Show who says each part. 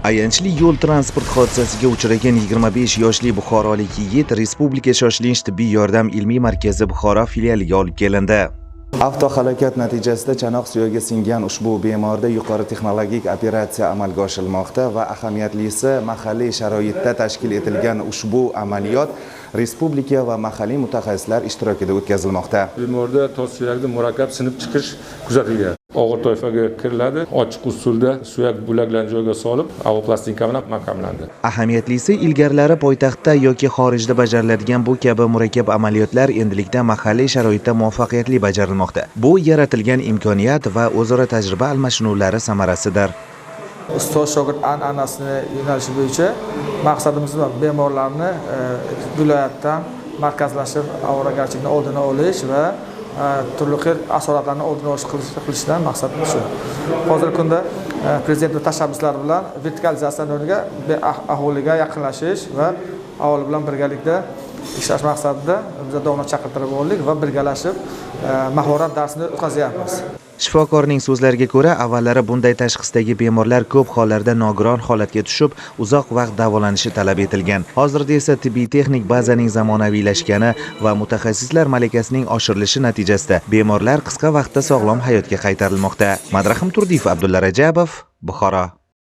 Speaker 1: Ayanchli yo'l transport hodisasiga uchragan 25 yoshli buxorolik yigit Respublika shoshilinch tibbiy yordam ilmiy markazi Buxoro filialiga olib kelindi.
Speaker 2: Avtohalokat natijasida chanoq suyagi singan ushbu bemorda yuqori texnologik operatsiya amalga oshirilmoqda va ahamiyatlisi mahalliy sharoitda tashkil etilgan ushbu amaliyot respublika va mahalliy mutaxassislar ishtirokida o'tkazilmoqda.
Speaker 3: Bemorda tos suyakda murakkab sinib chiqish kuzatilgan. Og'ir toifaga kiriladi, ochiq usulda suyak bo'laklarni joyiga solib, avoplastinka bilan mahkamlandi.
Speaker 1: Ahamiyatlisi ilgarilari poytaxtda yoki xorijda bajariladigan bu kabi murakkab amaliyotlar endilikda mahalliy sharoitda muvaffaqiyatli bajarilmoqda. Bu yaratilgan imkoniyat va o'zaro tajriba almashinuvlari samarasidir.
Speaker 4: Ustoz shogird an'anasini yo'nalishi bo'yicha maqsadimiz bemorlarni viloyatdan markazlashib avoragarchilikni oldini olish va turli xil asoratlarni oldini olish qilishdan maqsad shu. Hozirgi kunda prezident tashabbuslari bilan vertikalizatsiya o'rniga aholiga yaqinlashish va aholi bilan birgalikda ishlash maqsadida biz davomli chaqirtirib oldik va birgalashib mahorat darsini o'tkazyapmiz.
Speaker 1: Shifokorning so'zlariga ko'ra, avvallari bunday tashxisdagi bemorlar ko'p hollarda nogiron holatga tushib, uzoq vaqt davolanishi talab etilgan. Hozirda esa tibbiy texnik bazaning zamonaviylashgani va mutaxassislar malakasining oshirilishi natijasida bemorlar qisqa vaqtda sog'lom hayotga qaytarilmoqda. Madrahim Turdiyev, Abdulla Rajabov, Buxoro.